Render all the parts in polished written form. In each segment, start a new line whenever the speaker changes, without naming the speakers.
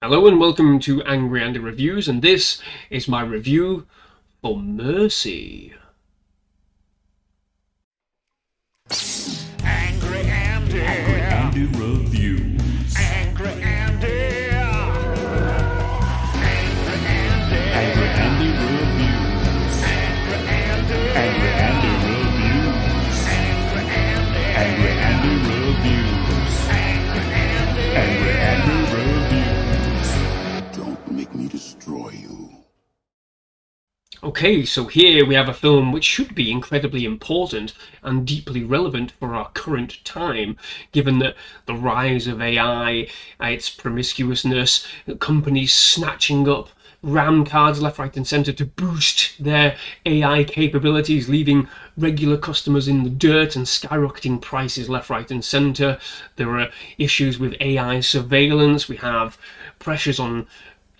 Hello and welcome to Angry Andy Reviews, and this is my review for Mercy.
Angry Andy.
Angry Andy Reviews.
Angry Andy. Angry Andy.
Angry Andy Reviews.
Angry Andy.
Angry Andy Reviews.
Angry Andy.
Angry Andy Reviews. Angry Andy Reviews.
Don't make me destroy you.
Okay, so here we have a film which should be incredibly important and deeply relevant for our current time, given that the rise of AI, its promiscuousness, companies snatching up RAM cards left, right and centre to boost their AI capabilities, leaving regular customers in the dirt and skyrocketing prices left, right and centre. There are issues with AI surveillance. We have pressures on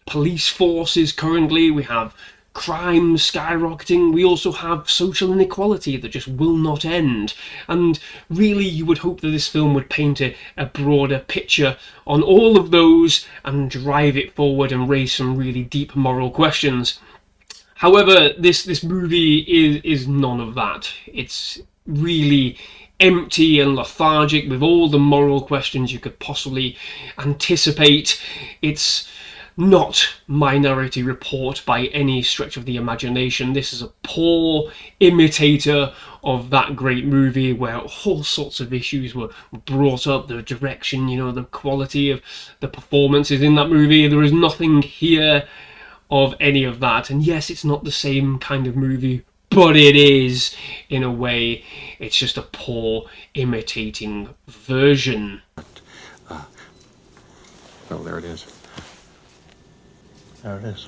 police forces currently. We have crime skyrocketing. We also have social inequality that just will not end. And really, you would hope that this film would paint a broader picture on all of those and drive it forward and raise some really deep moral questions. However, this movie is none of that. It's really empty and lethargic with all the moral questions you could possibly anticipate. It's not Minority Report by any stretch of the imagination. This is a poor imitator of that great movie where all sorts of issues were brought up. The direction, the quality of the performances in that movie. There is nothing here of any of that. And yes, it's not the same kind of movie, but it is, in a way. It's just a poor imitating version.
Oh, there it is. There it is.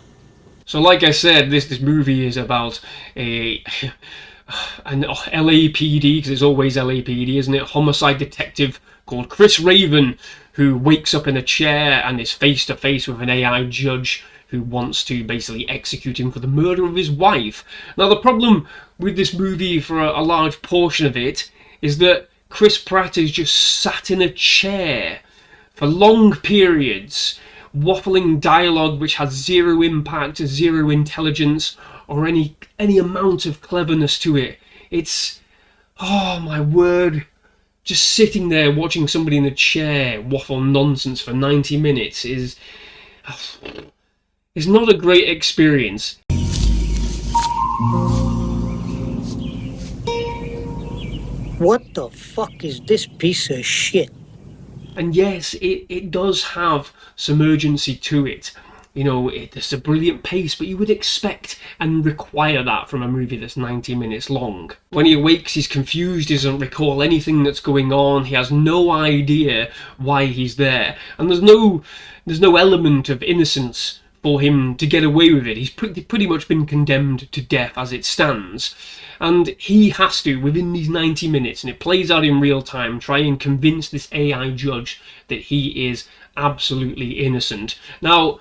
So like I said, this movie is about an LAPD, because it's always LAPD, isn't it? Homicide detective called Chris Raven, who wakes up in a chair and is face to face with an AI judge who wants to basically execute him for the murder of his wife. Now the problem with this movie, for a large portion of it, is that Chris Pratt is just sat in a chair for long periods, waffling dialogue which has zero impact, zero intelligence, or any amount of cleverness to it. It's, oh my word, just sitting there watching somebody in a chair waffle nonsense for 90 minutes is not a great experience.
What the fuck is this piece of shit?
And yes, it does have some urgency to it. It's a brilliant pace, but you would expect and require that from a movie that's 90 minutes long. When he awakes, he's confused, he doesn't recall anything that's going on, he has no idea why he's there, and there's no element of innocence for him to get away with it. He's pretty much been condemned to death as it stands. And he has to, within these 90 minutes, and it plays out in real time, try and convince this AI judge that he is absolutely innocent. Now,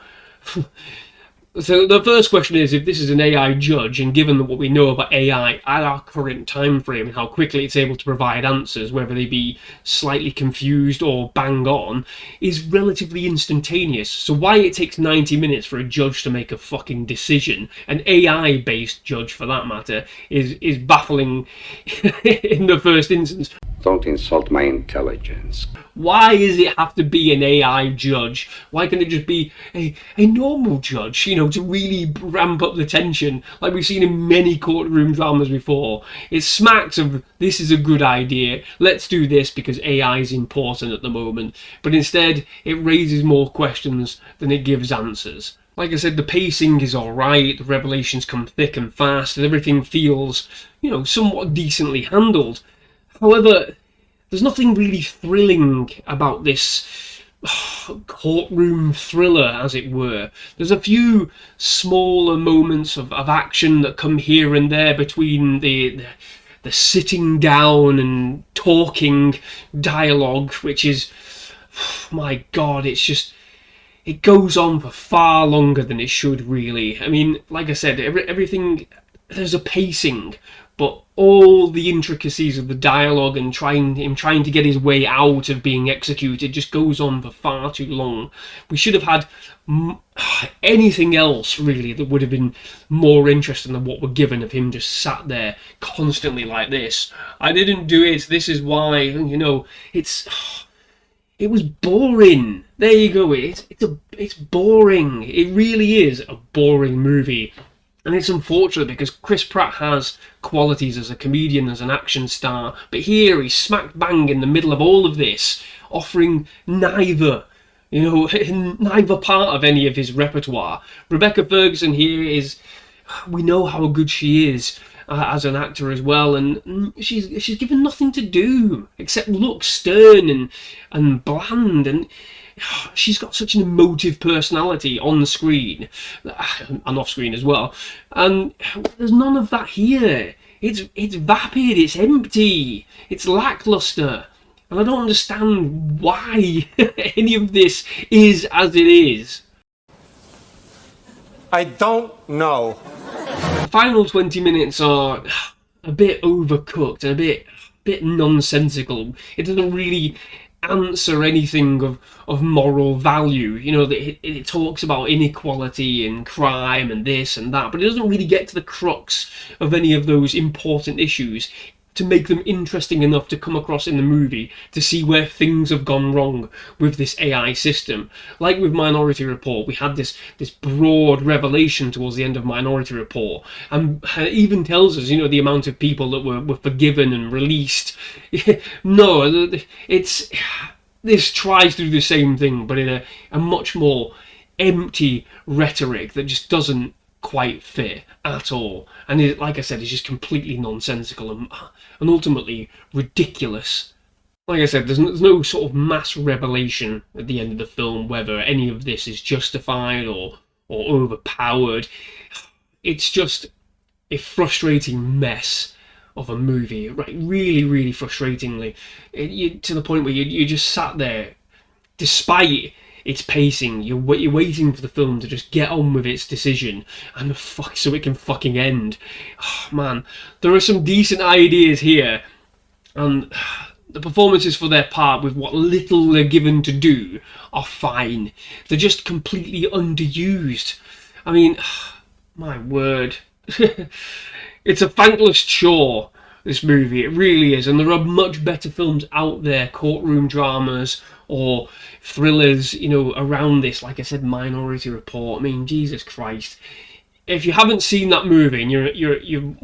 so the first question is, if this is an AI judge, and given what we know about AI at our current time frame and how quickly it's able to provide answers, whether they be slightly confused or bang on, is relatively instantaneous. So why it takes 90 minutes for a judge to make a fucking decision, an AI-based judge for that matter, is baffling in the first instance.
Don't insult my intelligence.
Why does it have to be an AI judge? Why can't it just be a normal judge, to really ramp up the tension, like we've seen in many courtroom dramas before? It smacks of, this is a good idea, let's do this because AI is important at the moment. But instead, it raises more questions than it gives answers. Like I said, the pacing is alright, the revelations come thick and fast, and everything feels, somewhat decently handled. However, there's nothing really thrilling about this courtroom thriller, as it were. There's a few smaller moments of action that come here and there between the sitting down and talking dialogue, which is, my God, it goes on for far longer than it should, really. I mean, like I said, everything there's a pacing, but all the intricacies of the dialogue and him trying to get his way out of being executed just goes on for far too long. We should have had anything else really that would have been more interesting than what we're given of him just sat there constantly like this. I didn't do it, this is why, you know, it was boring. There you go. It's boring. It really is a boring movie. And it's unfortunate because Chris Pratt has qualities as a comedian, as an action star, but here he's smack bang in the middle of all of this, offering neither, you know, neither part of any of his repertoire. Rebecca Ferguson here is, we know how good she is as an actor as well, and she's given nothing to do except look stern and bland, and she's got such an emotive personality on the screen and off screen as well, and there's none of that here. It's vapid, it's empty, it's lackluster, and I don't understand why any of this is as it is.
I don't know.
The final 20 minutes are a bit overcooked and a bit nonsensical. It doesn't really answer anything of moral value. You know, it talks about inequality and crime and this and that, but it doesn't really get to the crux of any of those important issues to make them interesting enough to come across in the movie, to see where things have gone wrong with this AI system. Like with Minority Report, we had this broad revelation towards the end of Minority Report, and it even tells us, you know, the amount of people that were forgiven and released. No, this tries to do the same thing, but in a much more empty rhetoric that just doesn't quite fit at all, and it, like I said, it's just completely nonsensical and ultimately ridiculous. Like I said, there's no sort of mass revelation at the end of the film whether any of this is justified or overpowered. It's just a frustrating mess of a movie, right? Really, really frustratingly, to the point where you just sat there, despite its pacing, you're waiting for the film to just get on with its decision and so it can fucking end. Oh, man, there are some decent ideas here, and the performances for their part with what little they're given to do are fine. They're just completely underused. I mean, my word. It's a thankless chore, this movie. It really is, and there are much better films out there, courtroom dramas or thrillers, you know, around this. Like I said, Minority Report. I mean, Jesus Christ. If you haven't seen that movie and you're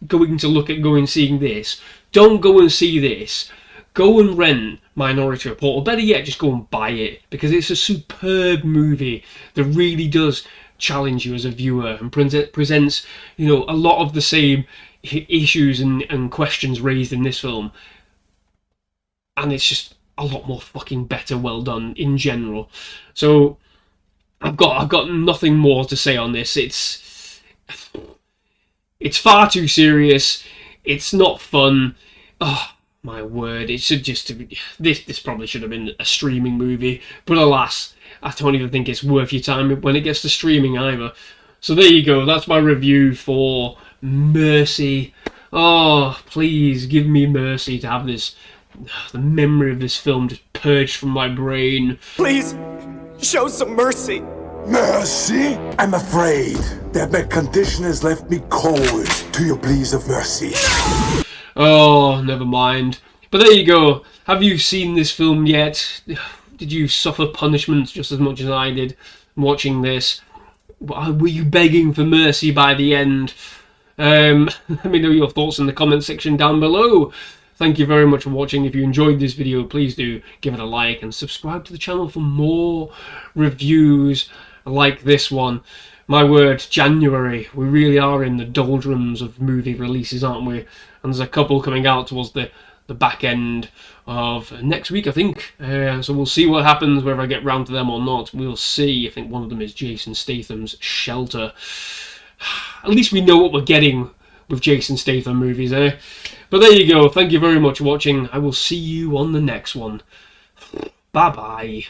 going to look at going and seeing this, don't go and see this. Go and rent Minority Report, or better yet, just go and buy it, because it's a superb movie that really does challenge you as a viewer and presents, you know, a lot of the same issues and questions raised in this film, and it's just a lot more fucking better, well done in general. So I've got nothing more to say on this. It's far too serious. It's not fun. Oh my word! It should just this probably should have been a streaming movie, but alas, I don't even think it's worth your time when it gets to streaming either. So there you go. That's my review for Mercy. Oh, please give me mercy to have the memory of this film just purged from my brain.
Please, show some mercy.
Mercy? I'm afraid that my condition has left me cold to your pleas of mercy.
Oh, never mind. But there you go. Have you seen this film yet? Did you suffer punishments just as much as I did watching this? Were you begging for mercy by the end? Let me know your thoughts in the comment section down below. Thank you very much for watching. If you enjoyed this video, please do give it a like and subscribe to the channel for more reviews like this one. My word, January. We really are in the doldrums of movie releases, aren't we? And there's a couple coming out towards the back end of next week, I think. So we'll see what happens, whether I get round to them or not. We'll see. I think one of them is Jason Statham's Shelter. At least we know what we're getting with Jason Statham movies, eh? But there you go. Thank you very much for watching. I will see you on the next one. Bye-bye.